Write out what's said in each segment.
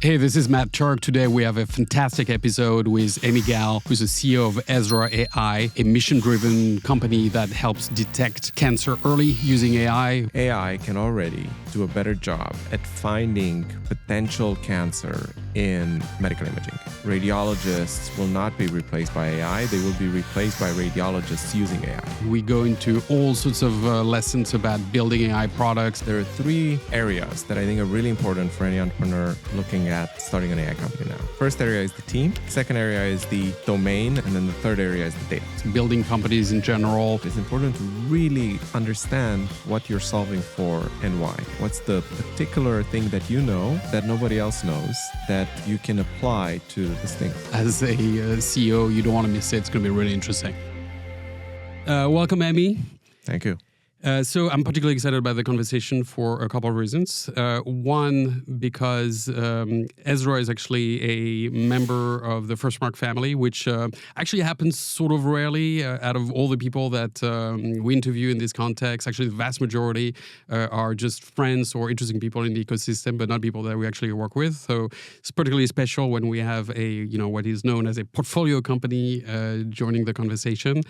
Hey, this is Matt Turck. Today we have a fantastic episode with Emi Gal, who's the CEO of Ezra AI, a mission-driven company that helps detect cancer early using AI. AI can already do a better job at finding potential cancer in medical imaging. Radiologists will not be replaced by AI. They will be replaced by radiologists using AI. We go into all sorts of lessons about building AI products. There are three areas that I think are really important for any entrepreneur looking at starting an AI company now. First area is the team. Second area is the domain. And then the third area is the data. Building companies in general. It's important to really understand what you're solving for and why. What's the particular thing that you know that nobody else knows that you can apply to this thing? As a CEO, you don't want to miss it. It's going to be really interesting. Welcome, Emi. Thank you. So I'm particularly excited about the conversation for a couple of reasons. One, because Ezra is actually a member of the FIRSTMARK family, which actually happens sort of rarely. Out of all the people that we interview in this context, actually the vast majority are just friends or interesting people in the ecosystem, but not people that we actually work with. So it's particularly special when we have what is known as a portfolio company joining the conversation.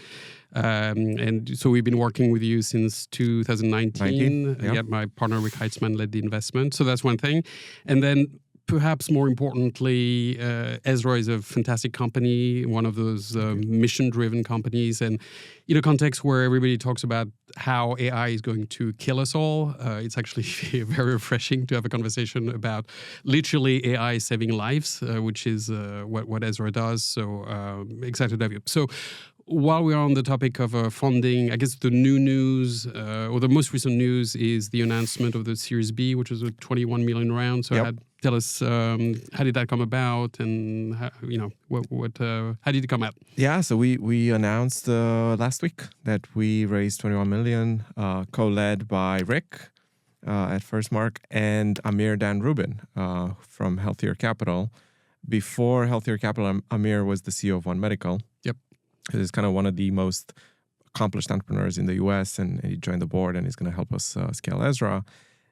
And so we've been working with you since 2019. Yeah. My partner Rick Heitzman led the investment. So that's one thing. And then perhaps more importantly, Ezra is a fantastic company, one of those mission-driven companies. And in a context where everybody talks about how AI is going to kill us all, it's actually very refreshing to have a conversation about literally AI saving lives, which is what Ezra does. So excited to have you. So while we're on the topic of funding, I guess the new news or the most recent news is the announcement of the Series B, which was a 21 million round. So tell us, how did that come about, and how did it come out? Yeah, so we announced last week that we raised 21 million, co-led by Rick at FIRSTMARK and Amir Dan Rubin from Healthier Capital. Before Healthier Capital, Amir was the CEO of One Medical. He's kind of one of the most accomplished entrepreneurs in the US, and he joined the board and he's going to help us scale Ezra.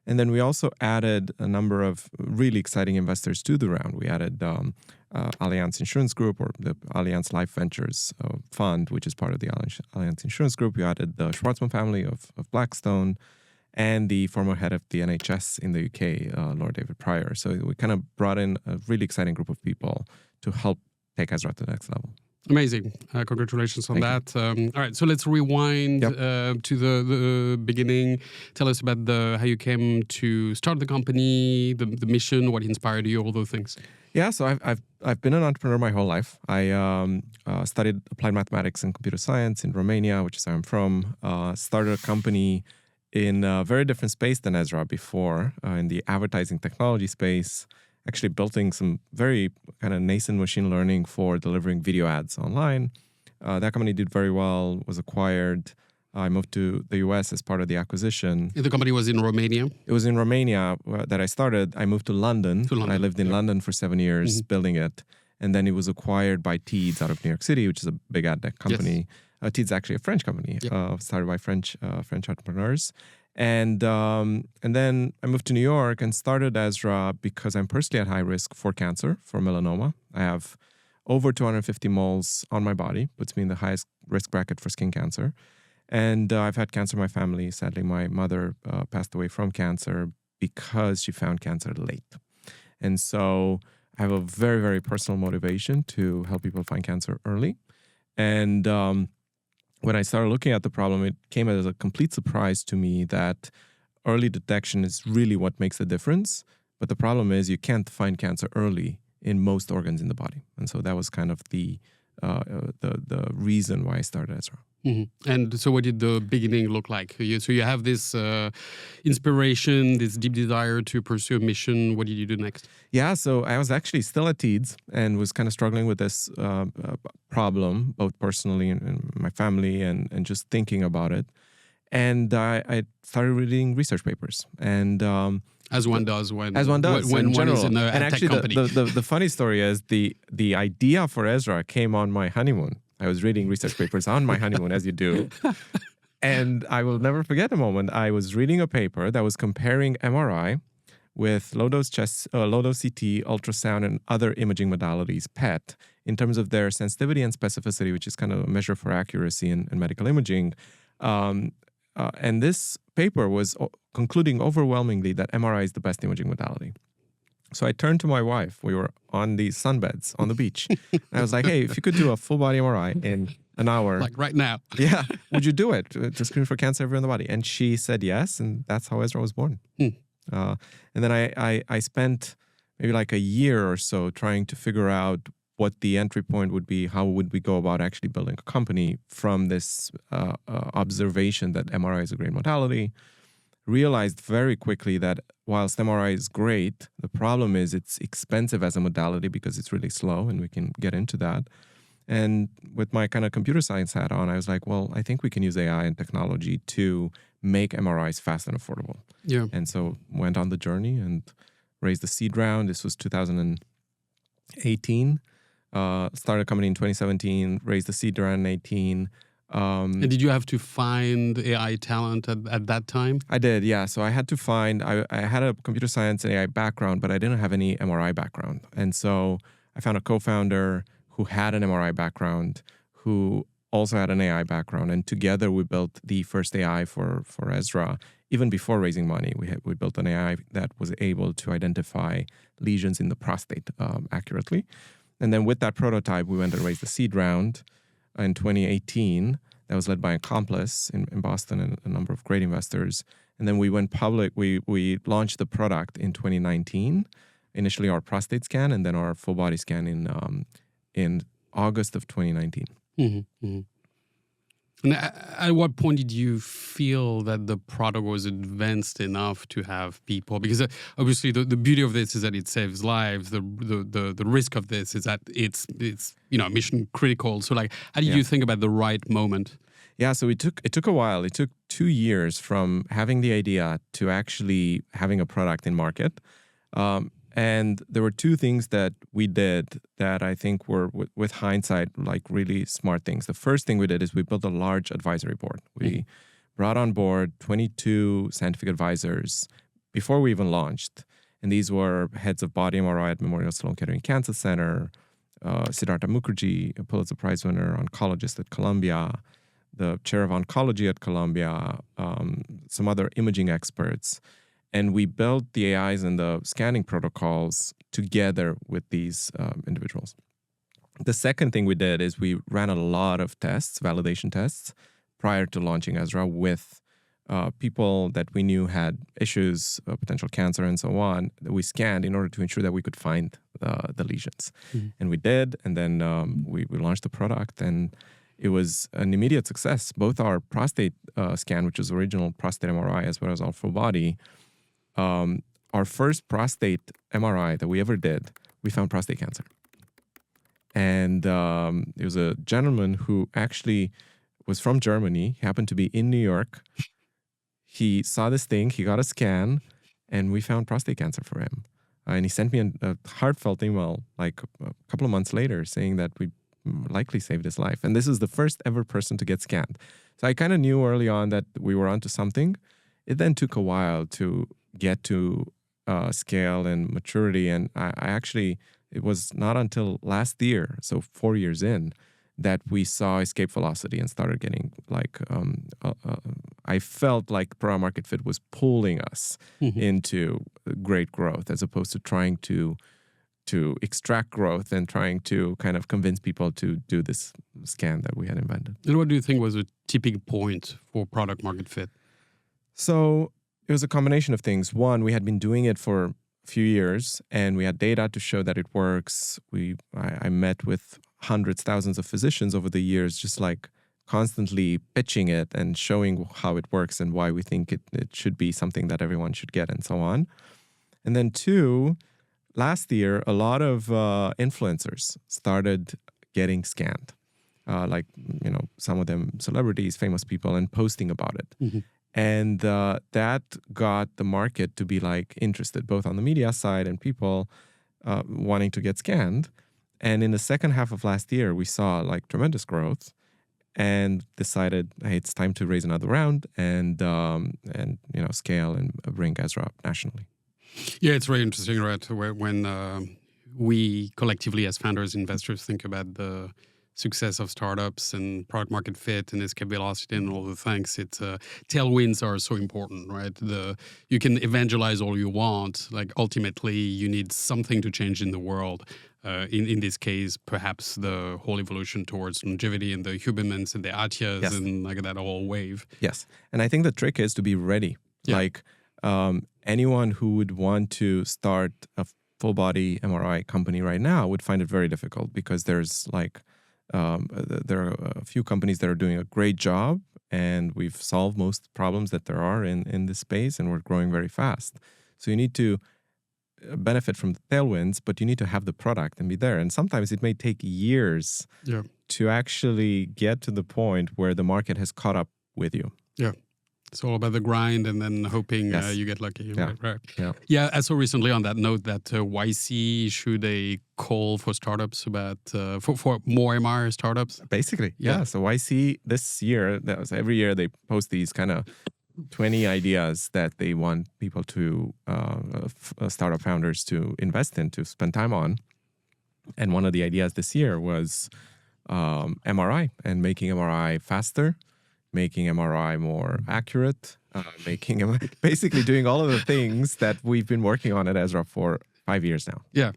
And then we also added a number of really exciting investors to the round. We added Allianz Insurance Group, or the Allianz Life Ventures Fund, which is part of the Allianz Insurance Group. We added the Schwarzman family of Blackstone and the former head of the NHS in the UK, Lord David Pryor. So we kind of brought in a really exciting group of people to help take Ezra to the next level. Amazing. Congratulations on that. All right, so let's rewind to the beginning. Tell us about how you came to start the company, the mission, what inspired you, all those things. Yeah, so I've been an entrepreneur my whole life. I studied applied mathematics and computer science in Romania, which is where I'm from. Started a company in a very different space than Ezra before, in the advertising technology space. Actually building some very kind of nascent machine learning for delivering video ads online. That company did very well, was acquired. I moved to the US as part of the acquisition. The company was in Romania? It was in Romania that I started. I moved to London. I lived in London for 7 years building it. And then it was acquired by Teads out of New York City, which is a big ad tech company. Yes. Teads is actually a French company, started by French entrepreneurs. And then I moved to New York and started Ezra because I'm personally at high risk for cancer, for melanoma. I have over 250 moles on my body, puts me in the highest risk bracket for skin cancer. And I've had cancer in my family. Sadly, my mother passed away from cancer because she found cancer late. And so I have a very, very personal motivation to help people find cancer early. And when I started looking at the problem, it came as a complete surprise to me that early detection is really what makes a difference. But the problem is you can't find cancer early in most organs in the body. And so that was kind of the reason why I started Ezra. Mm-hmm. And so what did the beginning look like? So you have this inspiration, this deep desire to pursue a mission. What did you do next? Yeah, so I was actually still at Teads and was kind of struggling with this problem, both personally and my family, and just thinking about it. And I started reading research papers. And as one does when one is in a tech company. The funny story is the idea for Ezra came on my honeymoon. I was reading research papers on my honeymoon, as you do. And I will never forget the moment. I was reading a paper that was comparing MRI with low-dose CT, ultrasound, and other imaging modalities, PET, in terms of their sensitivity and specificity, which is kind of a measure for accuracy in medical imaging. And this paper was concluding overwhelmingly that MRI is the best imaging modality. So I turned to my wife. We were on the sunbeds on the beach. And I was like, hey, if you could do a full body MRI in an hour. Like right now. Yeah. Would you do it to screen for cancer everywhere in the body? And she said yes. And that's how Ezra was born. And then I spent maybe like a year or so trying to figure out what the entry point would be. How would we go about actually building a company from this observation that MRI is a great modality. Realized very quickly that whilst MRI is great, the problem is it's expensive as a modality because it's really slow, and we can get into that. And with my kind of computer science hat on, I was like, well, I think we can use AI and technology to make MRIs fast and affordable. Yeah. And so went on the journey and raised the seed round. This was 2018. Started a company in 2017, raised the seed round in 2018. And did you have to find AI talent at that time? I did, yeah. So I had to find, I had a computer science and AI background, but I didn't have any MRI background. And so I found a co-founder who had an MRI background, who also had an AI background. And together we built the first AI for Ezra. Even before raising money, we built an AI that was able to identify lesions in the prostate accurately. And then with that prototype, we went and raised the seed round in 2018. That was led by Accomplice in Boston and a number of great investors. And then we went public. We launched the product in 2019. Initially our prostate scan, and then our full body scan in August of 2019. Mm-hmm, mm-hmm. And at what point did you feel that the product was advanced enough to have people? Because obviously the beauty of this is that it saves lives. The risk of this is that it's mission critical. So like, how did you think about the right moment? Yeah, so it took a while. It took 2 years from having the idea to actually having a product in market. And there were two things that we did that I think were, with hindsight, like really smart things. The first thing we did is we built a large advisory board. We brought on board 22 scientific advisors before we even launched. And these were heads of body MRI at Memorial Sloan Kettering Cancer Center, Siddhartha Mukherjee, a Pulitzer Prize winner, oncologist at Columbia, the chair of oncology at Columbia, some other imaging experts. And we built the AIs and the scanning protocols together with these individuals. The second thing we did is we ran a lot of tests, validation tests, prior to launching Ezra with people that we knew had issues, potential cancer and so on, that we scanned in order to ensure that we could find the lesions. Mm-hmm. And we did, and then we launched the product, and it was an immediate success. Both our prostate scan, which was original prostate MRI, as well as our full body. Our first prostate MRI that we ever did, we found prostate cancer. And it was a gentleman who actually was from Germany. He happened to be in New York. He saw this thing, he got a scan, and we found prostate cancer for him. And he sent me a heartfelt email like a couple of months later saying that we likely saved his life. And this is the first ever person to get scanned. So I kind of knew early on that we were onto something. It then took a while to get to scale and maturity. And I actually, it was not until last year, so 4 years in, that we saw escape velocity and started getting like, I felt like product market fit was pulling us into great growth, as opposed to trying to extract growth and trying to kind of convince people to do this scan that we had invented. And what do you think was a tipping point for product market fit? So it was a combination of things. One, we had been doing it for a few years, and we had data to show that it works. I met with hundreds, thousands of physicians over the years, just like constantly pitching it and showing how it works and why we think it should be something that everyone should get and so on. And then two, last year, a lot of influencers started getting scanned, like, some of them celebrities, famous people, and posting about it. Mm-hmm. And that got the market to be like interested, both on the media side and people wanting to get scanned. And in the second half of last year, we saw like tremendous growth, and decided, hey, it's time to raise another round and scale and bring Ezra up nationally. Yeah, it's really interesting, right? When we collectively as founders, investors think about the success of startups and product market fit and escape velocity and all the things, tailwinds are so important, right? You can evangelize all you want. Like ultimately, you need something to change in the world. In this case, perhaps the whole evolution towards longevity and the humans and the Atyas Yes. and like that whole wave. Yes. And I think the trick is to be ready. Yeah. Like anyone who would want to start a full body MRI company right now would find it very difficult because there's like, there are a few companies that are doing a great job and we've solved most problems that there are in this space and we're growing very fast. So you need to benefit from the tailwinds, but you need to have the product and be there. And sometimes it may take years to actually get to the point where the market has caught up with you. Yeah. It's all about the grind and then hoping you get lucky. Yeah. Right. Yeah. I saw recently on that note that YC issued a call for startups about for more MR startups. Basically, yeah. So YC this year, that was every year they post these kind of 20 ideas that they want people to, startup founders to invest in, to spend time on. And one of the ideas this year was MRI and making MRI faster, making MRI more accurate, basically doing all of the things that we've been working on at Ezra for 5 years now. Yeah,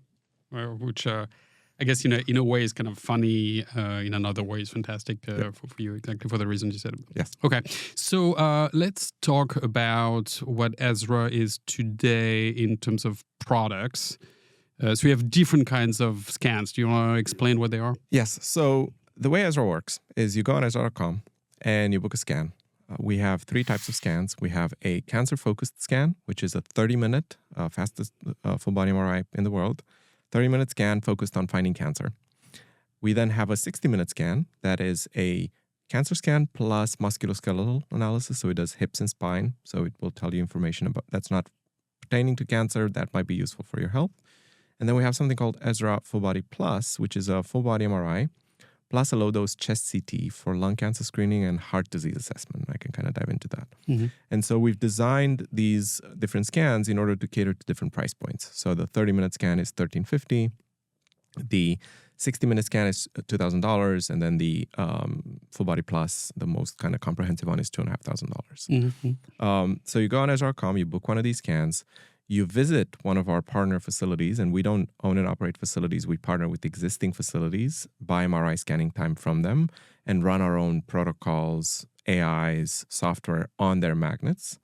which I guess in a way is kind of funny. In another way is fantastic for you, exactly for the reasons you said. Yes. Okay, so let's talk about what Ezra is today in terms of products. So we have different kinds of scans. Do you want to explain what they are? Yes. So the way Ezra works is you go on Ezra.com and you book a scan. We have 3 types of scans. We have a cancer-focused scan, which is a 30-minute, fastest full-body MRI in the world. 30-minute scan focused on finding cancer. We then have a 60-minute scan that is a cancer scan plus musculoskeletal analysis. So it does hips and spine. So it will tell you information about that's not pertaining to cancer that might be useful for your health. And then we have something called Ezra Full Body Plus, which is a full-body MRI plus a low-dose chest CT for lung cancer screening and heart disease assessment. I can kind of dive into that. Mm-hmm. And so we've designed these different scans in order to cater to different price points. So the 30-minute scan is $1,350. The 60-minute scan is $2,000. And then the Full Body Plus, the most kind of comprehensive one, is $2,500. Mm-hmm. So you go on Ezra.com, you book one of these scans. You visit one of our partner facilities, and we don't own and operate facilities. We partner with existing facilities, buy MRI scanning time from them, and run our own protocols, AIs, software on their magnets.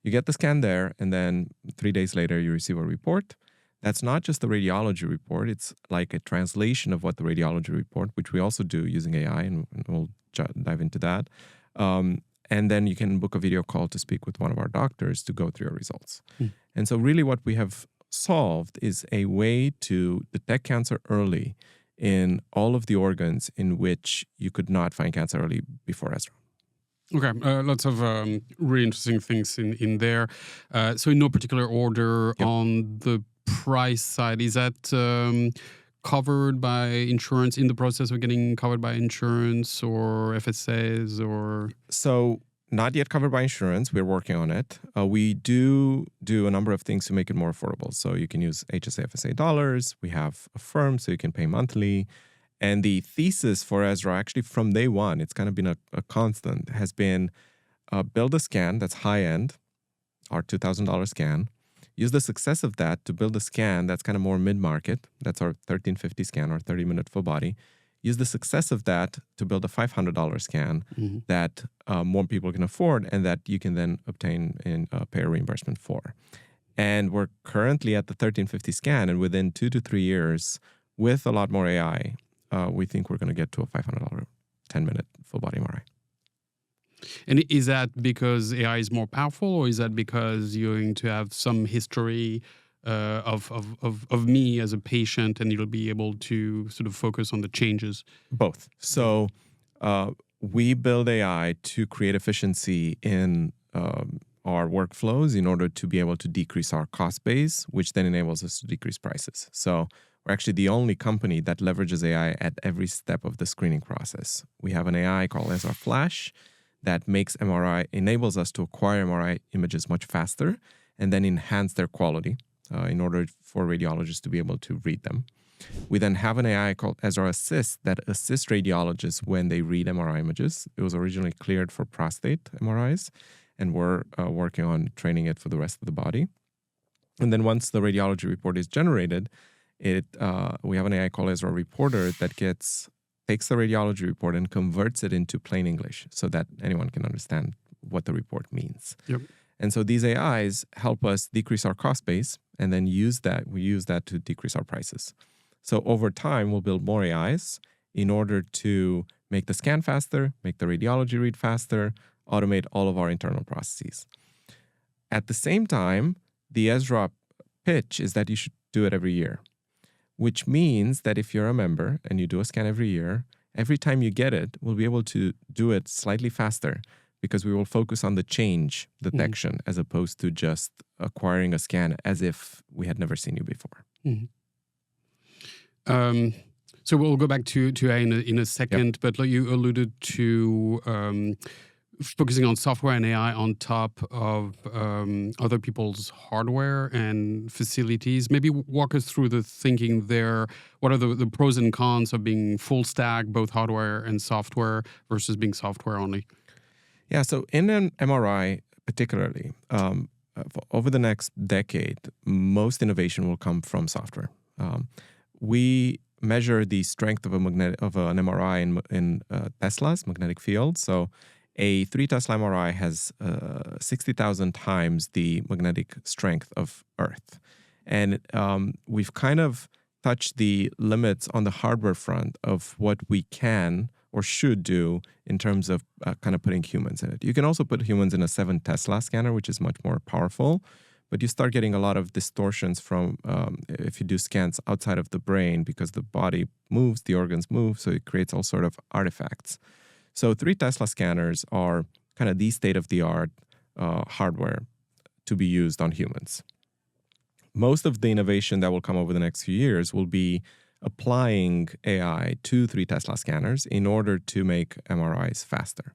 You get the scan there, and then 3 days later, you receive a report. That's not just the radiology report. It's like a translation of what the radiology report, which we also do using AI, and we'll dive into that. And then you can book a video call to speak with one of our doctors to go through your results. And so really what we have solved is a way to detect cancer early in all of the organs in which you could not find cancer early before Ezra. Okay, lots of really interesting things in there. So in no particular order, on the price side, is that covered by insurance, in the process of getting covered by insurance or FSAs or? So not yet covered by insurance. We're working on it. We do a number of things to make it more affordable. So you can use HSA, FSA dollars. We have a firm, so you can pay monthly. And the thesis for Ezra, actually from day one, it's kind of been a constant, has been build a scan that's high-end, our $2,000 scan. Use the success of that to build a scan that's kind of more mid-market. That's our 1350 scan, our 30-minute full body. Use the success of that to build a $500 scan that more people can afford and that you can then obtain in payer reimbursement for. And we're currently at the 1350 scan, and within 2 to 3 years, with a lot more AI, we think we're going to get to a $500 10-minute full body MRI. And is that because AI is more powerful, or is that because you're going to have some history of me as a patient, and you'll be able to sort of focus on the changes? Both. So we build AI to create efficiency in our workflows in order to be able to decrease our cost base, which then enables us to decrease prices. So we're actually the only company that leverages AI at every step of the screening process. We have an AI called Ezra Flash that makes MRI, enables us to acquire MRI images much faster and then enhance their quality in order for radiologists to be able to read them. We then have an AI called Ezra Assist that assists radiologists when they read MRI images. It was originally cleared for prostate MRIs, and we're working on training it for the rest of the body. And then once the radiology report is generated, we have an AI called Ezra Reporter that takes the radiology report and converts it into plain English so that anyone can understand what the report means. Yep. And so these AIs help us decrease our cost base, and then we use that to decrease our prices. So over time, we'll build more AIs in order to make the scan faster, make the radiology read faster, automate all of our internal processes. At the same time, the Ezra pitch is that you should do it every year, which means that if you're a member and you do a scan every year, every time you get it, we'll be able to do it slightly faster because we will focus on the change detection as opposed to just acquiring a scan as if we had never seen you before. So we'll go back to AI in a second, but like you alluded to focusing on software and AI on top of other people's hardware and facilities. Maybe walk us through the thinking there. What are the pros and cons of being full stack, both hardware and software, versus being software only? Yeah, so in an MRI particularly, over the next decade, most innovation will come from software. We measure the strength of an MRI in Tesla's magnetic field. So a 3 Tesla MRI has 60,000 times the magnetic strength of Earth. And we've kind of touched the limits on the hardware front of what we can or should do in terms of kind of putting humans in it. You can also put humans in a 7 Tesla scanner, which is much more powerful. But you start getting a lot of distortions from if you do scans outside of the brain because the body moves, the organs move, so it creates all sort of artifacts. So 3 Tesla scanners are kind of the state-of-the-art hardware to be used on humans. Most of the innovation that will come over the next few years will be applying AI to 3 Tesla scanners in order to make MRIs faster.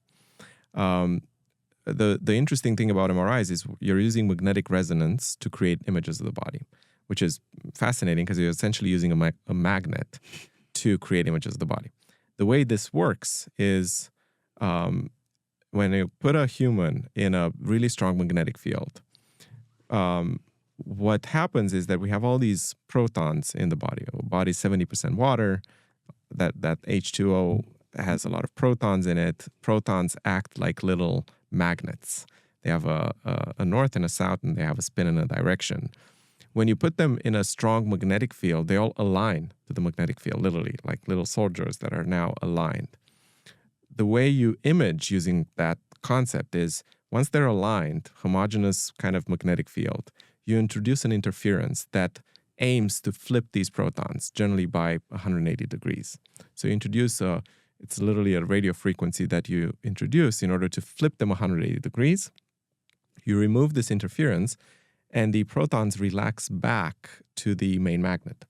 The interesting thing about MRIs is you're using magnetic resonance to create images of the body, which is fascinating because you're essentially using a magnet to create images of the body. The way this works is when you put a human in a really strong magnetic field, what happens is that we have all these protons in the body. The body is 70% water. That H2O has a lot of protons in it. Protons act like little magnets. They have a north and a south, and they have a spin in a direction. When you put them in a strong magnetic field, they all align to the magnetic field, literally, like little soldiers that are now aligned. The way you image using that concept is once they're aligned, homogeneous kind of magnetic field, you introduce an interference that aims to flip these protons, generally by 180 degrees. So you introduce it's literally a radio frequency that you introduce in order to flip them 180 degrees. You remove this interference, and the protons relax back to the main magnet.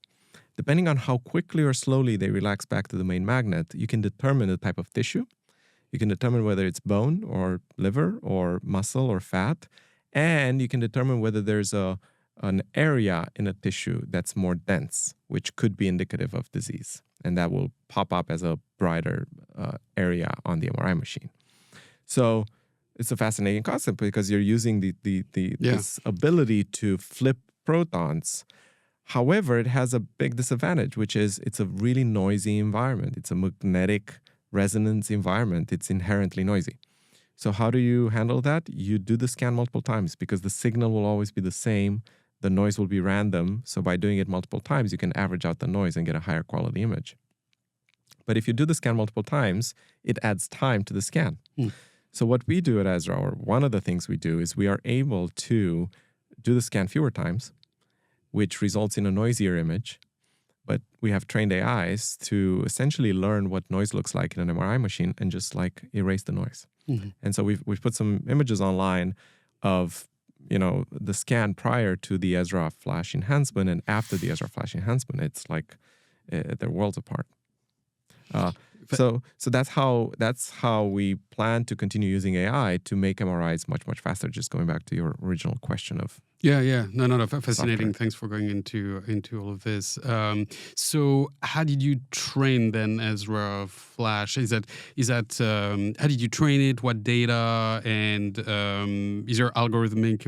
Depending on how quickly or slowly they relax back to the main magnet, you can determine the type of tissue. You can determine whether it's bone or liver or muscle or fat. And you can determine whether there's an area in a tissue that's more dense, which could be indicative of disease. And that will pop up as a brighter area on the MRI machine. So it's a fascinating concept because you're using this ability to flip protons. However, it has a big disadvantage, which is it's a really noisy environment. It's a magnetic resonance environment. It's inherently noisy. So how do you handle that? You do the scan multiple times because the signal will always be the same. The noise will be random. So by doing it multiple times, you can average out the noise and get a higher quality image. But if you do the scan multiple times, it adds time to the scan. So what we do at Ezra, or one of the things we do, is we are able to do the scan fewer times, which results in a noisier image. But we have trained AIs to essentially learn what noise looks like in an MRI machine and just like erase the noise. And so we've put some images online of the scan prior to the Ezra flash enhancement and after the Ezra flash enhancement. It's like they're worlds apart. So that's how we plan to continue using AI to make MRIs much, much faster. Just going back to your original question of Yeah. No. Fascinating. Software. Thanks for going into all of this. So, how did you train then Ezra Flash? Is that how did you train it? What data? And is there algorithmic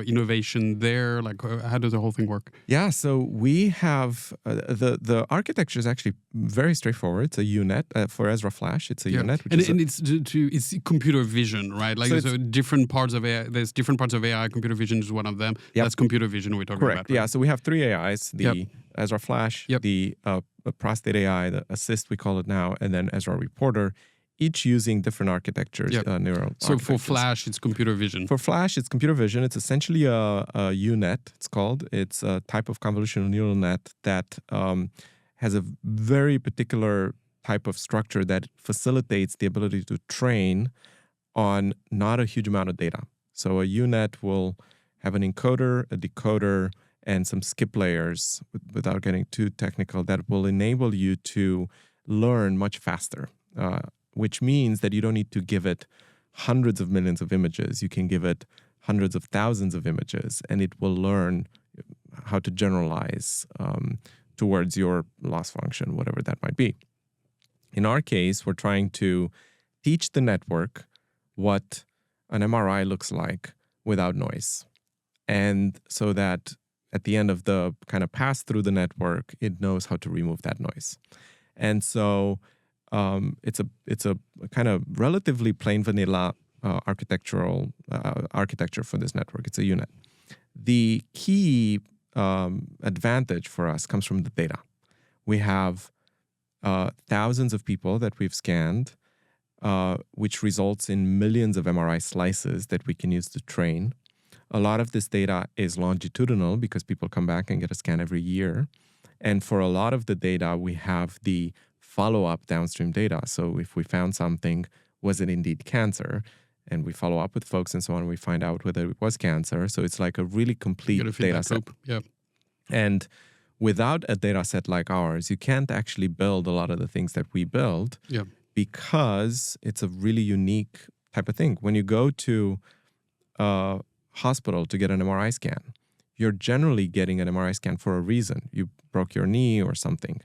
innovation there? Like, how does the whole thing work? Yeah. So we have the architecture is actually very straightforward. It's a UNet for Ezra Flash. It's a UNet, and it's computer vision, right? Like, so different parts of AI. There's different parts of AI. Computer vision is one of them. Yep. That's computer vision we're talking Correct. about. Right? Yeah. So we have 3 AIs: the Ezra Flash, the Prostate AI, the Assist we call it now, and then Ezra Reporter, each using different architectures. So for Flash, it's computer vision. For Flash, it's computer vision. It's essentially a UNet. It's called. It's a type of convolutional neural net that has a very particular type of structure that facilitates the ability to train on not a huge amount of data. So a UNet will have an encoder, a decoder, and some skip layers, without getting too technical, that will enable you to learn much faster, which means that you don't need to give it hundreds of millions of images. You can give it hundreds of thousands of images, and it will learn how to generalize towards your loss function, whatever that might be. In our case, we're trying to teach the network what an MRI looks like without noise. And so that at the end of the kind of pass through the network, it knows how to remove that noise. And so it's a kind of relatively plain vanilla architecture for this network. It's a UNet. The key advantage for us comes from the data. We have thousands of people that we've scanned, which results in millions of MRI slices that we can use to train. A lot of this data is longitudinal because people come back and get a scan every year. And for a lot of the data, we have the follow-up downstream data. So if we found something, was it indeed cancer? And we follow up with folks and so on, and we find out whether it was cancer. So it's like a really complete data set. Yeah. And without a data set like ours, you can't actually build a lot of the things that we build because it's a really unique type of thing. When you go to a hospital to get an MRI scan, you're generally getting an MRI scan for a reason. You broke your knee or something.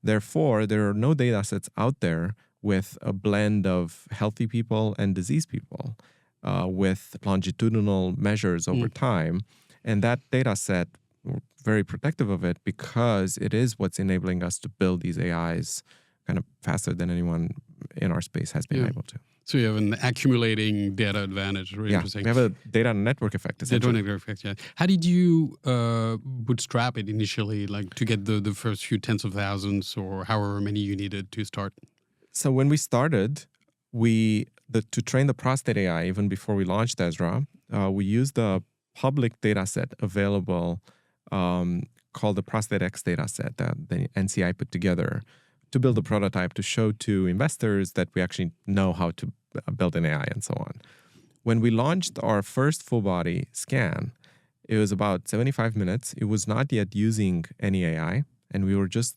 Therefore, there are no data sets out there with a blend of healthy people and diseased people with longitudinal measures over time. And that data set, we're very protective of it because it is what's enabling us to build these AIs kind of faster than anyone in our space has been able to. So you have an accumulating data advantage. Really interesting. We have a data network effect, essentially. Data network effect, yeah. How did you bootstrap it initially, like to get the first few tens of thousands or however many you needed to start? So when we started, to train the prostate AI, even before we launched Ezra, we used a public data set available called the Prostate X data set that the NCI put together to build a prototype to show to investors that we actually know how to build an AI and so on. When we launched our first full body scan, it was about 75 minutes. It was not yet using any AI, and we were just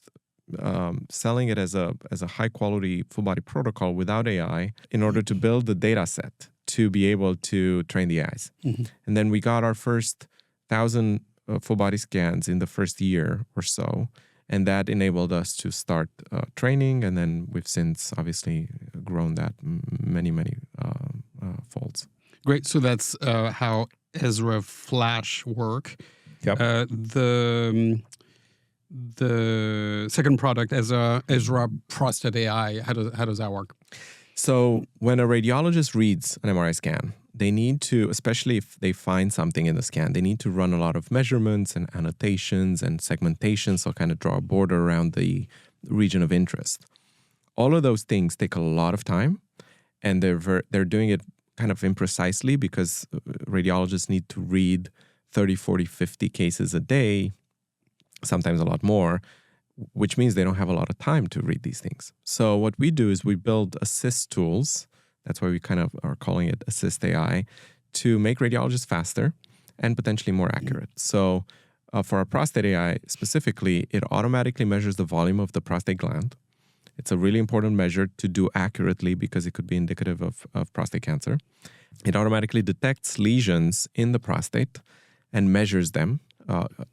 selling it as a high quality full body protocol without AI in order to build the data set to be able to train the AIs. And then we got our first 1,000 full body scans in the first year or so. And that enabled us to start training. And then we've since obviously grown that many folds. Great. So that's how Ezra Flash work. Yep. The second product, Ezra Prostate AI, how does that work? So when a radiologist reads an MRI scan, they need to, especially if they find something in the scan, they need to run a lot of measurements and annotations and segmentation, so kind of draw a border around the region of interest. All of those things take a lot of time, and they're doing it kind of imprecisely because radiologists need to read 30, 40, 50 cases a day, sometimes a lot more, which means they don't have a lot of time to read these things. So what we do is we build assist tools. That's why we kind of are calling it Assist AI, to make radiologists faster and potentially more accurate. So for our prostate AI specifically, it automatically measures the volume of the prostate gland. It's a really important measure to do accurately because it could be indicative of prostate cancer. It automatically detects lesions in the prostate and measures them,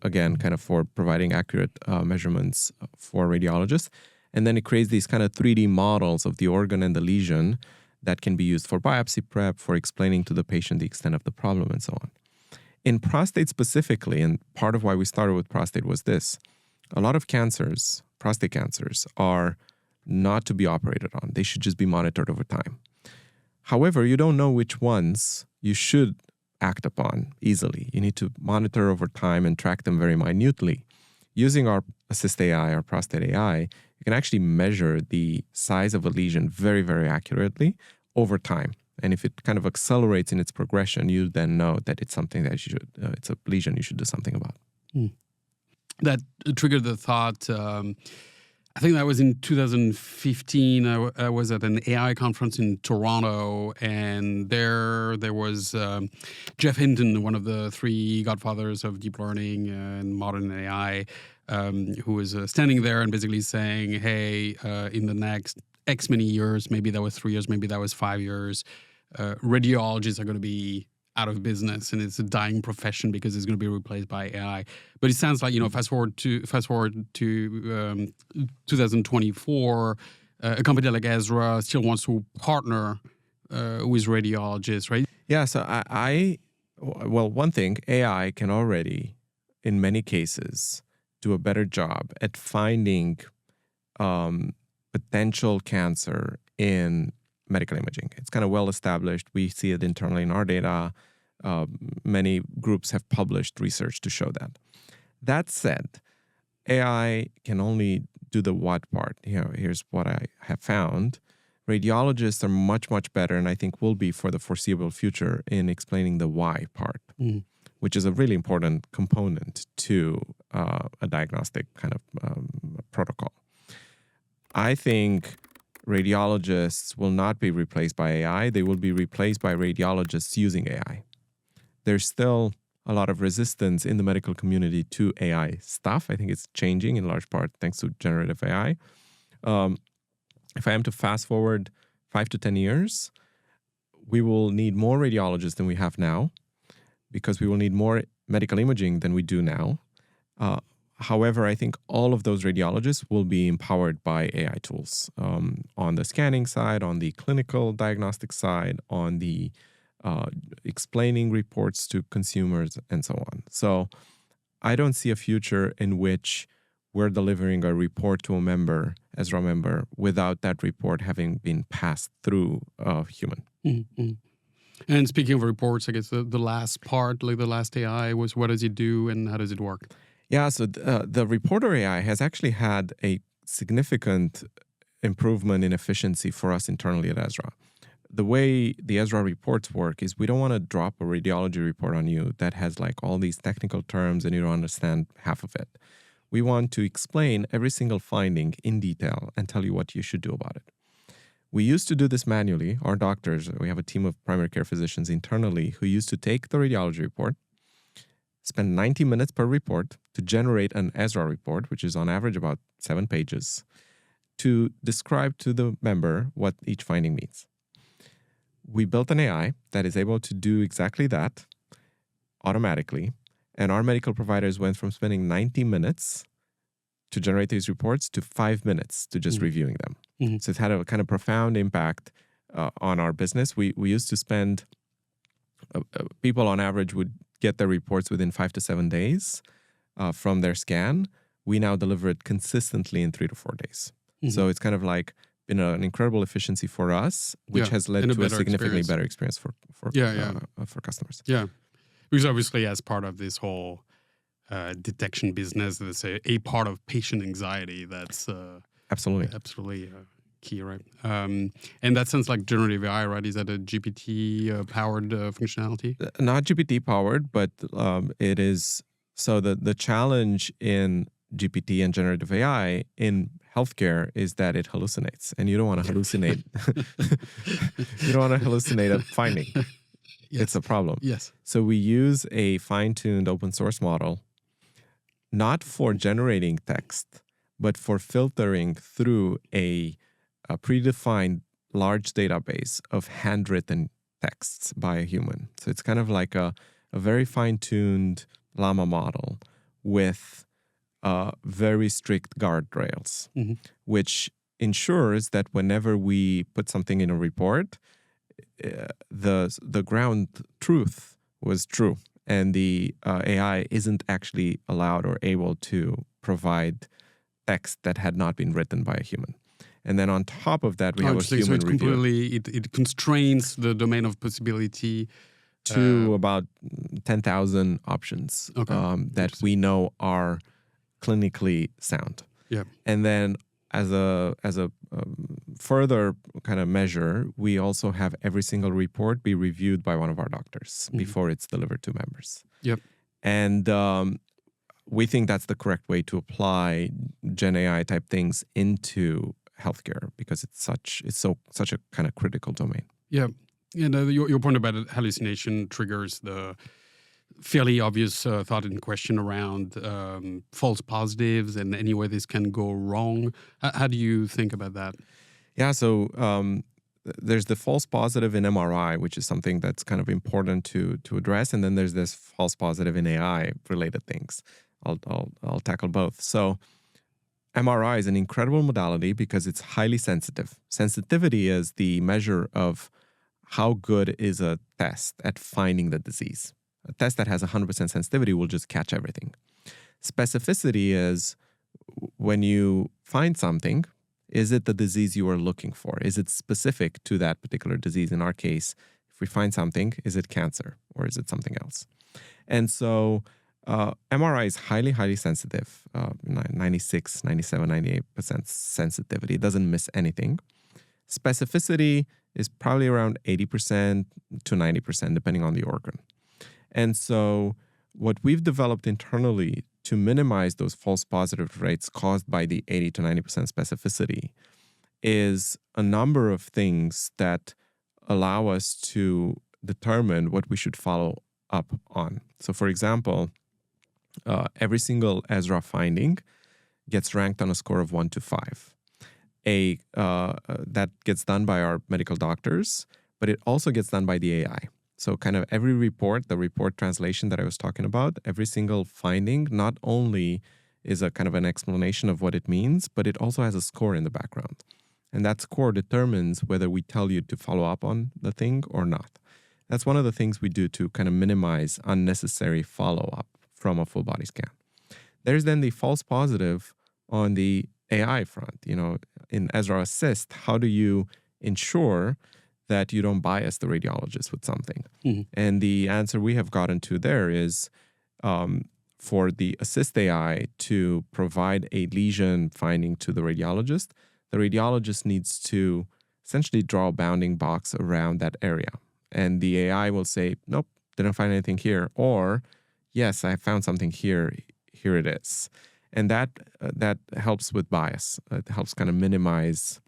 again, kind of for providing accurate measurements for radiologists. And then it creates these kind of 3D models of the organ and the lesion that can be used for biopsy prep, for explaining to the patient the extent of the problem, and so on. In prostate specifically, and part of why we started with prostate was this: a lot of cancers, prostate cancers, are not to be operated on. They should just be monitored over time. However, you don't know which ones you should act upon easily. You need to monitor over time and track them very minutely. Using our Assist AI, our prostate AI, you can actually measure the size of a lesion very, very accurately over time. And if it kind of accelerates in its progression, you then know that it's something that you should, it's a lesion you should do something about. That triggered the thought. I think that was in 2015. I was at an AI conference in Toronto, and there was Jeff Hinton, one of the three godfathers of deep learning and modern AI, who was standing there and basically saying, hey, in the next X many years, maybe that was 3 years, maybe that was 5 years, radiologists are going to be out of business, and it's a dying profession because it's going to be replaced by AI. But it sounds like, fast forward to 2024, a company like Ezra still wants to partner with radiologists, right? Yeah. So well, one thing, AI can already, in many cases, do a better job at finding potential cancer in medical imaging. It's kind of well established. We see it internally in our data. Many groups have published research to show that. That said, AI can only do the what part. Here's what I have found. Radiologists are much, much better, and I think will be for the foreseeable future, in explaining the why part, which is a really important component to a diagnostic kind of protocol. I think radiologists will not be replaced by AI. They will be replaced by radiologists using AI. There's still a lot of resistance in the medical community to AI stuff. I think it's changing in large part thanks to generative AI. If I am to fast forward 5 to 10 years, we will need more radiologists than we have now, because we will need more medical imaging than we do now. However, I think all of those radiologists will be empowered by AI tools on the scanning side, on the clinical diagnostic side, on the explaining reports to consumers, and so on. So I don't see a future in which we're delivering a report to a member, Ezra member, without that report having been passed through a human. Mm-hmm. And speaking of reports, I guess the last part, like the last AI, was what does it do and how does it work? Yeah, so the reporter AI has actually had a significant improvement in efficiency for us internally at Ezra. The way the Ezra reports work is we don't want to drop a radiology report on you that has like all these technical terms and you don't understand half of it. We want to explain every single finding in detail and tell you what you should do about it. We used to do this manually. Our doctors, we have a team of primary care physicians internally who used to take the radiology report, spend 90 minutes per report to generate an Ezra report, which is on average about 7 pages, to describe to the member what each finding means. We built an AI that is able to do exactly that automatically. And our medical providers went from spending 90 minutes to generate these reports to 5 minutes to just reviewing them. Mm-hmm. So it's had a kind of profound impact on our business. We used to spend, people on average would get their reports within 5 to 7 days from their scan. We now deliver it consistently in 3 to 4 days. Mm-hmm. So it's kind of like been an incredible efficiency for us, which has led to a significantly better experience for customers. Yeah, because obviously as part of this whole detection business, there's a part of patient anxiety that's absolutely key, right? And that sounds like generative AI, right? Is that a GPT-powered functionality? Not GPT-powered, but it is. So the challenge in GPT and generative AI in healthcare is that it hallucinates, and you don't want to hallucinate. You don't want to hallucinate a finding. Yes. It's a problem. Yes. So we use a fine-tuned open source model, not for generating text, but for filtering through a predefined large database of handwritten texts by a human. So it's kind of like a a very fine-tuned llama model with very strict guardrails, which ensures that whenever we put something in a report, the ground truth was true, and the AI isn't actually allowed or able to provide text that had not been written by a human. And then on top of that, we have a human review. It constrains the domain of possibility to about 10,000 options that we know are clinically sound. Yeah. And then as a further kind of measure, we also have every single report be reviewed by one of our doctors before it's delivered to members. Yep. And we think that's the correct way to apply Gen AI type things into healthcare, because it's such a kind of critical domain. Yeah. And your point about hallucination triggers the fairly obvious thought in question around false positives and any way this can go wrong. How do you think about that? Yeah, so there's the false positive in MRI, which is something that's kind of important to address, and then there's this false positive in AI related things. I'll tackle both. So MRI is an incredible modality because it's highly sensitive. Sensitivity is the measure of how good is a test at finding the disease. A test that has 100% sensitivity will just catch everything. Specificity is when you find something, is it the disease you are looking for? Is it specific to that particular disease? In our case, if we find something, is it cancer or is it something else? And so MRI is highly, highly sensitive, 96, 97, 98% sensitivity. It doesn't miss anything. Specificity is probably around 80% to 90%, depending on the organ. And so what we've developed internally to minimize those false positive rates caused by the 80 to 90% specificity is a number of things that allow us to determine what we should follow up on. So for example, every single Ezra finding gets ranked on a score of 1 to 5. That gets done by our medical doctors, but it also gets done by the AI. So kind of every report, the report translation that I was talking about, every single finding not only is a kind of an explanation of what it means, but it also has a score in the background. And that score determines whether we tell you to follow up on the thing or not. That's one of the things we do to kind of minimize unnecessary follow-up from a full body scan. There's then the false positive on the AI front. You know, in Ezra Assist, how do you ensure that you don't bias the radiologist with something? And the answer we have gotten to there is for the Assist AI to provide a lesion finding to the radiologist needs to essentially draw a bounding box around that area. And the AI will say, nope, didn't find anything here. Or, yes, I found something here. Here it is. And that helps with bias. It helps kind of minimize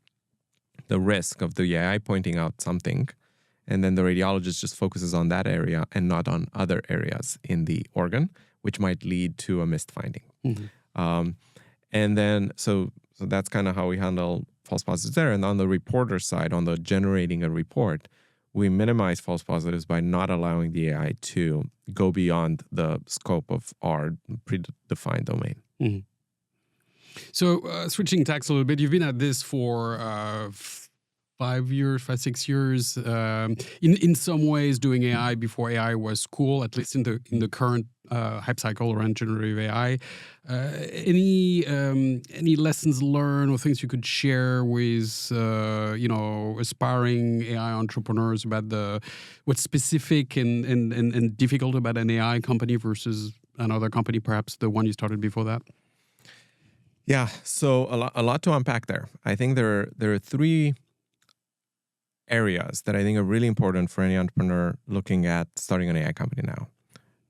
the risk of the AI pointing out something, and then the radiologist just focuses on that area and not on other areas in the organ, which might lead to a missed finding. And then, so that's kind of how we handle false positives there. And on the reporter side, on the generating a report, we minimize false positives by not allowing the AI to go beyond the scope of our predefined domain. So switching tacks a little bit, you've been at this for 5 years, 6 years. In some ways, doing AI before AI was cool, at least in the current hype cycle around generative AI. Any lessons learned or things you could share with aspiring AI entrepreneurs about what's specific and difficult about an AI company versus another company, perhaps the one you started before that? Yeah, so a lot to unpack there. I think there are 3 areas that I think are really important for any entrepreneur looking at starting an AI company now.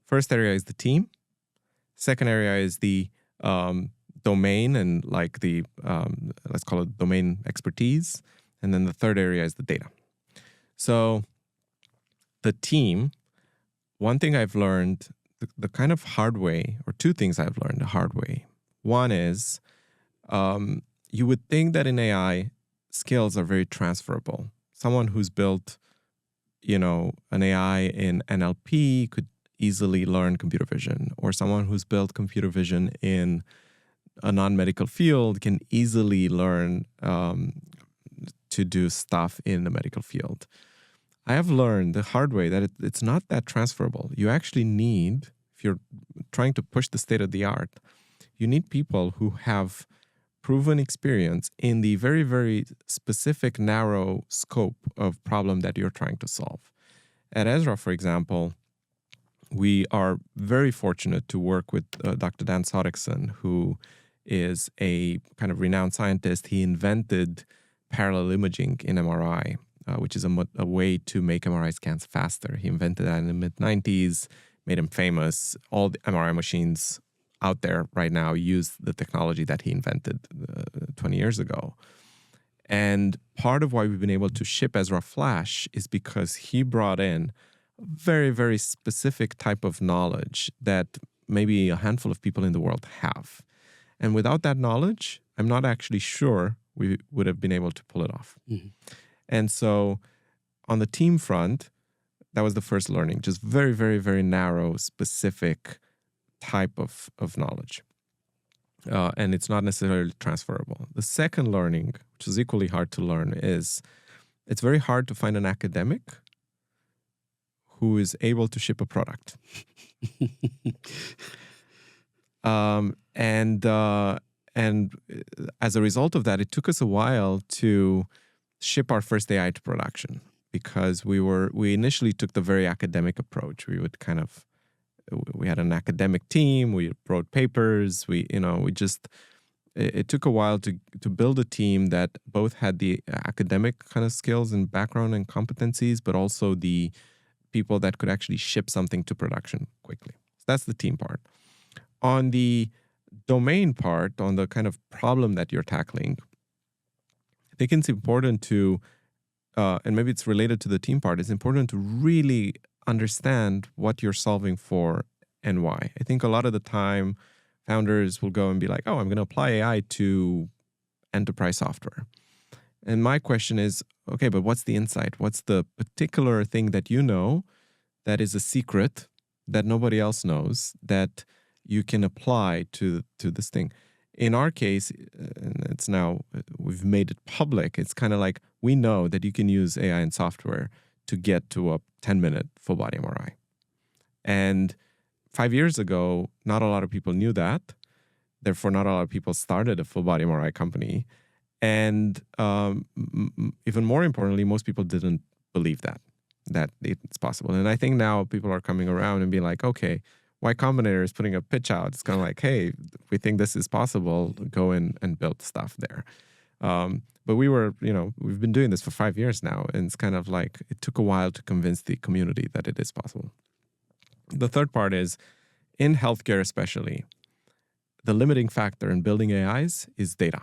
First area is the team. Second area is the domain and like the, let's call it domain expertise. And then the third area is the data. So the team, one thing I've learned the kind of hard way, or 2 things I've learned the hard way. One is you would think that in AI, skills are very transferable. Someone who's built, an AI in NLP could easily learn computer vision, or someone who's built computer vision in a non-medical field can easily learn to do stuff in the medical field. I have learned the hard way that it's not that transferable. You actually need, if you're trying to push the state of the art, you need people who have proven experience in the very, very specific, narrow scope of problem that you're trying to solve. At Ezra, for example, we are very fortunate to work with Dr. Dan Sodekson, who is a kind of renowned scientist. He invented parallel imaging in MRI, which is a way to make MRI scans faster. He invented that in the mid-90s, made him famous. All the MRI machines out there right now use the technology that he invented 20 years ago. And part of why we've been able to ship Ezra Flash is because he brought in a very, very specific type of knowledge that maybe a handful of people in the world have. And without that knowledge, I'm not actually sure we would have been able to pull it off. Mm-hmm. And so on the team front, that was the first learning, just very, very, very narrow, specific type of knowledge. And it's not necessarily transferable. The second learning, which is equally hard to learn, is it's very hard to find an academic who is able to ship a product. And as a result of that, it took us a while to ship our first AI to production, because we initially took the very academic approach. We had an academic team. We wrote papers. It took a while to build a team that both had the academic kind of skills and background and competencies, but also the people that could actually ship something to production quickly. So that's the team part. On the domain part, on the kind of problem that you're tackling, I think it's important to, and maybe it's related to the team part, it's important to really understand what you're solving for and why. I think a lot of the time, founders will go and be like, oh, I'm going to apply AI to enterprise software. And my question is, okay, but what's the insight? What's the particular thing that you know that is a secret that nobody else knows that you can apply to this thing? In our case, and it's now, we've made it public, it's kind of like we know that you can use AI and software to get to a 10-minute full body MRI. And 5 years ago, not a lot of people knew that. Therefore, not a lot of people started a full body MRI company. And even more importantly, most people didn't believe that it's possible. And I think now people are coming around and being like, okay, Y Combinator is putting a pitch out. It's kind of like, hey, we think this is possible. Go in and build stuff there. But we've been doing this for 5 years now. And it's kind of like, it took a while to convince the community that it is possible. The third part is, in healthcare especially, the limiting factor in building AIs is data.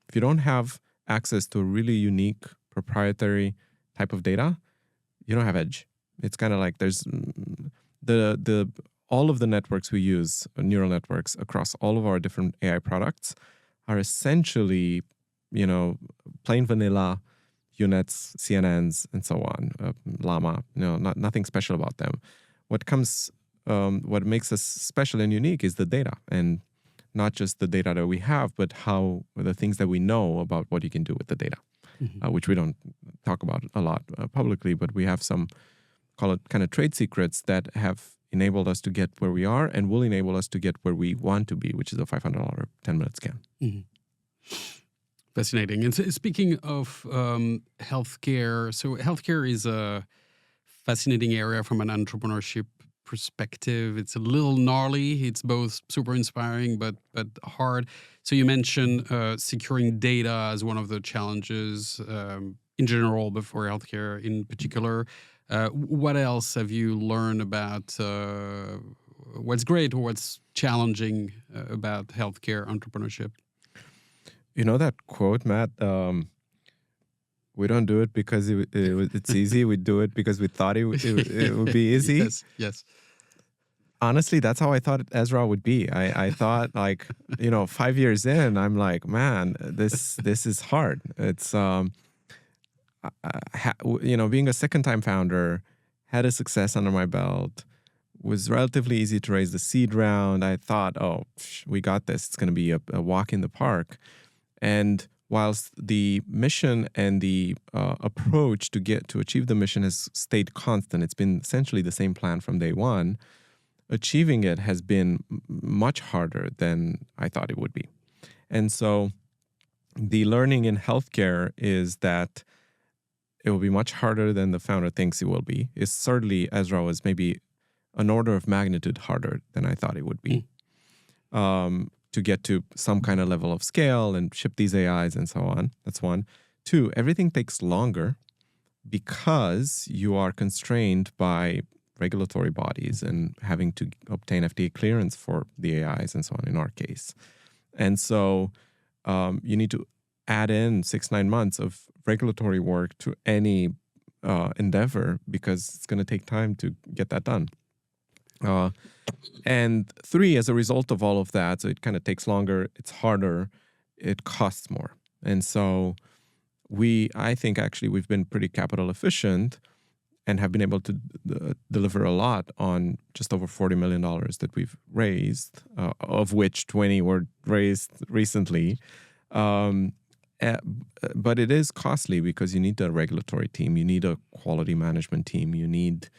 If you don't have access to a really unique proprietary type of data, you don't have edge. It's kind of like there's all of the networks we use, neural networks across all of our different AI products, are essentially, plain vanilla UNets, CNNs, and so on, Llama. Nothing special about them. What makes us special and unique is the data, and not just the data that we have, but how the things that we know about what you can do with the data, which we don't talk about a lot publicly, but we have some, call it kind of trade secrets that have enabled us to get where we are and will enable us to get where we want to be, which is a $500 10-minute scan. Mm-hmm. Fascinating. And so, speaking of healthcare, so healthcare is a fascinating area from an entrepreneurship perspective. It's a little gnarly. It's both super inspiring, but hard. So you mentioned securing data as one of the challenges in general, but for healthcare in particular. What else have you learned about what's great or what's challenging about healthcare entrepreneurship? You know that quote, Matt? We don't do it because it's easy. We do it because we thought it would be easy. Yes. Honestly, that's how I thought Ezra would be. I thought 5 years in, I'm like, man, this is hard. It's being a second-time founder, had a success under my belt, was relatively easy to raise the seed round. I thought, oh, we got this. It's going to be a walk in the park. And whilst the mission and the approach to achieve the mission has stayed constant, it's been essentially the same plan from day one, achieving it has been much harder than I thought it would be. And so the learning in healthcare is that it will be much harder than the founder thinks it will be. It's certainly, Ezra was maybe an order of magnitude harder than I thought it would be. To get to some kind of level of scale and ship these AIs and so on. That's one. Two, everything takes longer because you are constrained by regulatory bodies and having to obtain FDA clearance for the AIs and so on in our case. And so you need to add in 6-9 months of regulatory work to any endeavor because it's going to take time to get that done. And three, as a result of all of that, so it kind of takes longer, it's harder, it costs more. And so I think actually we've been pretty capital efficient and have been able to deliver a lot on just over $40 million that we've raised, of which 20 were raised recently. But it is costly because you need a regulatory team, you need a quality management team, you need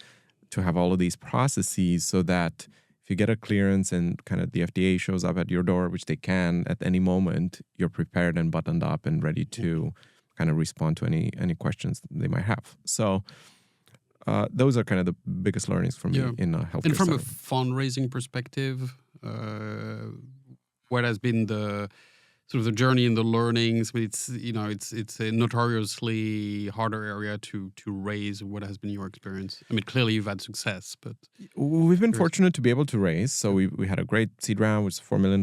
to have all of these processes so that if you get a clearance and kind of the FDA shows up at your door, which they can at any moment, you're prepared and buttoned up and ready to kind of respond to any questions they might have. So those are kind of the biggest learnings for me in a healthcare. And from startup. a fundraising perspective, what has been the sort of the journey and the learnings? It's it's a notoriously harder area to raise. What has been your experience? I mean, clearly you've had success, but we've been fortunate to be able to raise. So we had a great seed round, which was $4 million.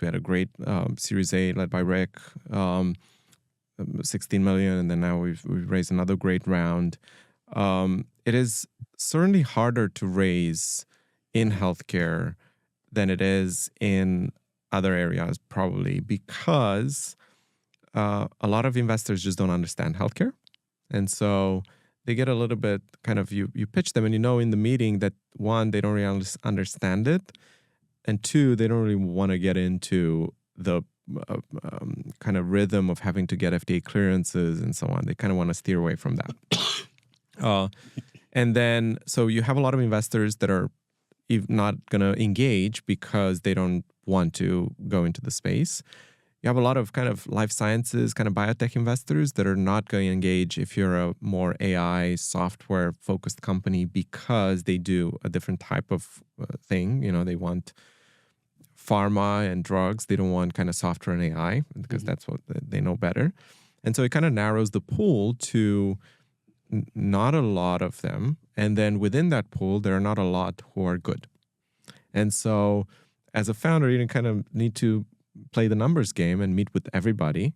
We had a great Series A led by Rick, $16 million, and then now we've raised another great round. It is certainly harder to raise in healthcare than it is in other areas, probably because a lot of investors just don't understand healthcare. And so they get a little bit kind of, you pitch them and in the meeting that one, they don't really understand it. And two, they don't really want to get into the kind of rhythm of having to get FDA clearances and so on. They kind of want to steer away from that. And then, so you have a lot of investors that are not going to engage because they don't want to go into the space. You have a lot of kind of life sciences, kind of biotech investors that are not going to engage if you're a more AI software focused company because they do a different type of thing. They want pharma and drugs. They don't want kind of software and AI because that's what they know better. And so it kind of narrows the pool to not a lot of them. And then within that pool, there are not a lot who are good. And so as a founder, you kind of need to play the numbers game and meet with everybody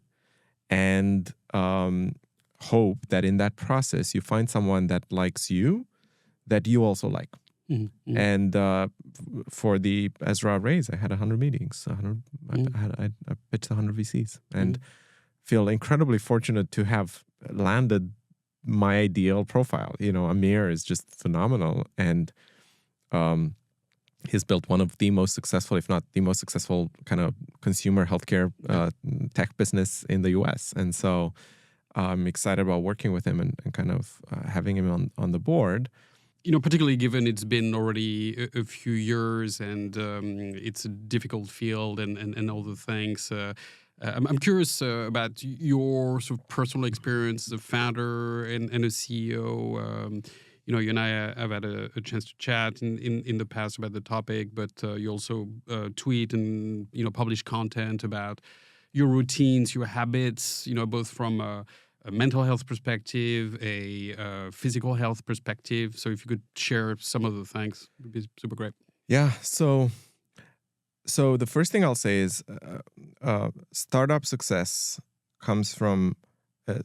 and hope that in that process, you find someone that likes you, that you also like. Mm-hmm. And for the Ezra raise, I had 100 meetings. I pitched 100 VCs and feel incredibly fortunate to have landed my ideal profile. Amir is just phenomenal. And he's built one of the most successful, if not the most successful kind of consumer healthcare tech business in the US. And so I'm excited about working with him and kind of having him on the board. Particularly given it's been already a few years and it's a difficult field and all the things. I'm curious about your sort of personal experience as a founder and a CEO. You and I have had a chance to chat in the past about the topic, but you also tweet and publish content about your routines, your habits. Both from a mental health perspective, a physical health perspective. So if you could share some of the things, it would be super great. Yeah. So the first thing I'll say is startup success comes from,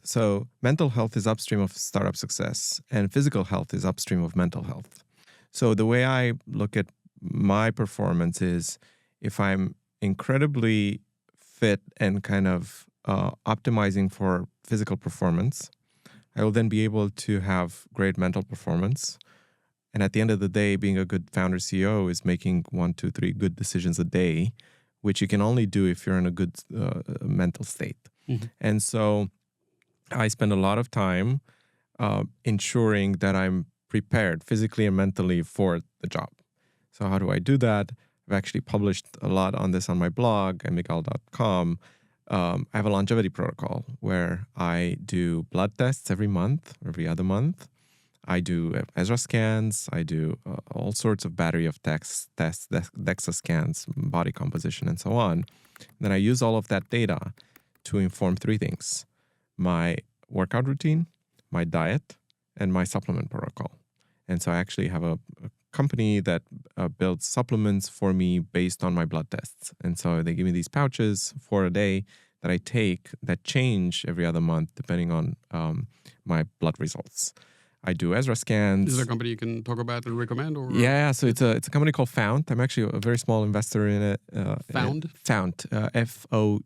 so mental health is upstream of startup success and physical health is upstream of mental health. So the way I look at my performance is if I'm incredibly fit and kind of optimizing for physical performance, I will then be able to have great mental performance. And at the end of the day, being a good founder CEO is making 1, 2, 3 good decisions a day, which you can only do if you're in a good mental state. Mm-hmm. And so I spend a lot of time ensuring that I'm prepared physically and mentally for the job. So how do I do that? I've actually published a lot on this on my blog, emigal.com. I have a longevity protocol where I do blood tests every month, every other month. I do Ezra scans. I do all sorts of battery of tests, DEXA scans, body composition, and so on. Then I use all of that data to inform 3 things: my workout routine, my diet, and my supplement protocol. And so I actually have a company that builds supplements for me based on my blood tests. And so they give me these pouches for a day that I take that change every other month depending on my blood results. I do Ezra scans. Is there a company you can talk about and recommend? Or? Yeah, so it's a company called Fount. I'm actually a very small investor in it. Fount? Fount, FOUNT.bio.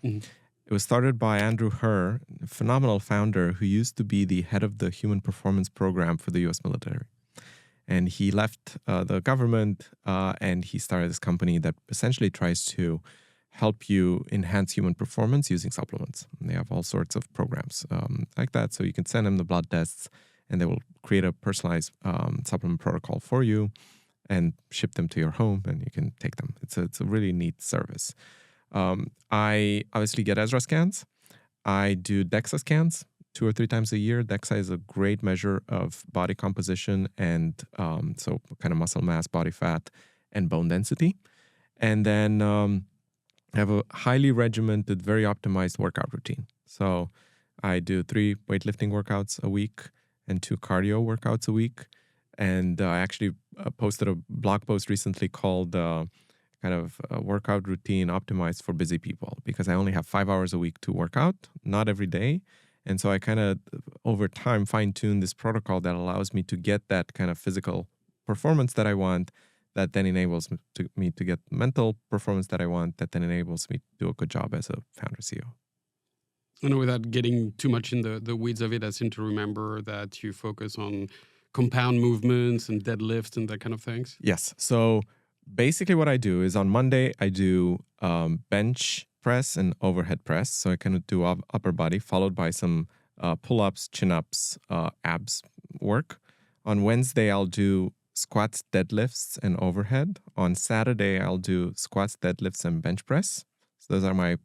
Mm-hmm. It was started by Andrew Herr, a phenomenal founder who used to be the head of the Human Performance Program for the U.S. military. And he left the government and he started this company that essentially tries to help you enhance human performance using supplements. And they have all sorts of programs like that. So you can send them the blood tests and they will create a personalized supplement protocol for you and ship them to your home and you can take them. It's a really neat service. I obviously get Ezra scans. I do DEXA scans 2 or 3 times a year. DEXA is a great measure of body composition and so kind of muscle mass, body fat, and bone density. And then I have a highly regimented, very optimized workout routine. So I do 3 weightlifting workouts a week and 2 cardio workouts a week. And I actually posted a blog post recently called kind of a workout routine optimized for busy people, because I only have 5 hours a week to work out, not every day. And so I kind of over time fine-tune this protocol that allows me to get that kind of physical performance that I want, that then enables me to get mental performance that I want, that then enables me to do a good job as a founder CEO. And without getting too much in the weeds of it, I seem to remember that you focus on compound movements and deadlifts and that kind of things. Yes. So basically what I do is on Monday, I do bench press and overhead press. So I kind of do upper body followed by some pull-ups, chin-ups, abs work. On Wednesday, I'll do squats, deadlifts, and overhead. On Saturday, I'll do squats, deadlifts, and bench press. So those are my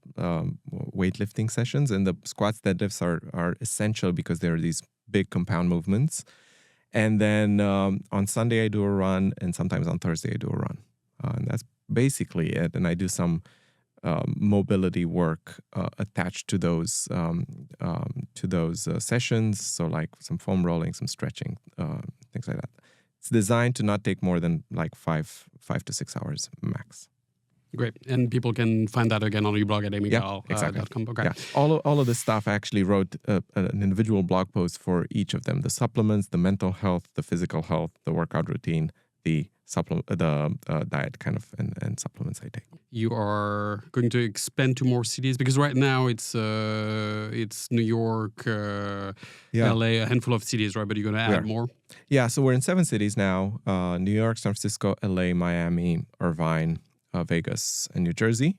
weightlifting sessions. And the squats, deadlifts are essential because they're these big compound movements. And then on Sunday, I do a run. And sometimes on Thursday, I do a run. And that's basically it. And I do some mobility work attached to those sessions. So like some foam rolling, some stretching, things like that. It's designed to not take more than like 5 to 6 hours max. Great. And people can find that again on your blog at emigal.com. Exactly. Okay. Yeah. All of this stuff, I actually wrote an individual blog post for each of them: the supplements, the mental health, the physical health, the workout routine, the diet kind of and supplements I take. You are going to expand to more cities, because right now it's New York, LA, a handful of cities, right? But you're going to add more? Yeah, so we're in 7 cities now: New York, San Francisco, LA, Miami, Irvine, Vegas, and New Jersey.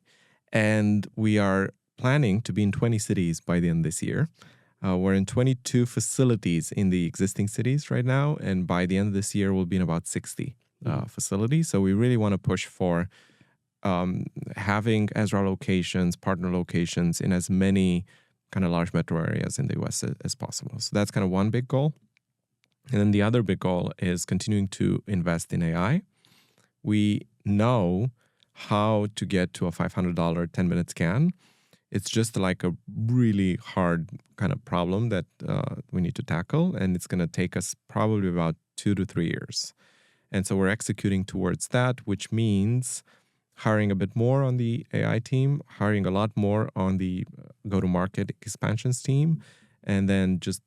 And we are planning to be in 20 cities by the end of this year. We're in 22 facilities in the existing cities right now. And by the end of this year, we'll be in about 60 facilities. So we really want to push for having Ezra locations, partner locations in as many kind of large metro areas in the US as possible. So that's kind of one big goal. And then the other big goal is continuing to invest in AI. We know how to get to a $500 10-minute scan. It's just like a really hard kind of problem that we need to tackle. And it's going to take us probably about 2 to 3 years. And so we're executing towards that, which means hiring a bit more on the AI team, hiring a lot more on the go-to-market expansions team, and then just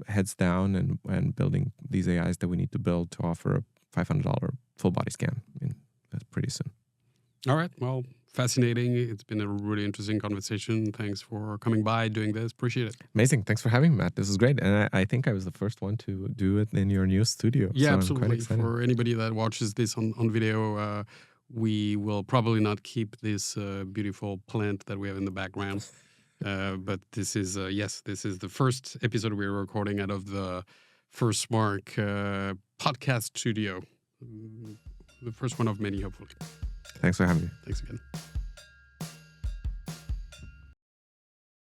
heads down and building these AIs that we need to build to offer a $500 full body scan pretty soon. All right. Well, fascinating. It's been a really interesting conversation. Thanks for coming by, doing this. Appreciate it. Amazing. Thanks for having me, Matt. This is great. And I think I was the first one to do it in your new studio. Yeah, so absolutely. I'm quite excited. For anybody that watches this on video, we will probably not keep this beautiful plant that we have in the background. But this is, this is the first episode we're recording out of the FIRSTMARK podcast studio. The first one of many, hopefully. Thanks for having me. Thanks again.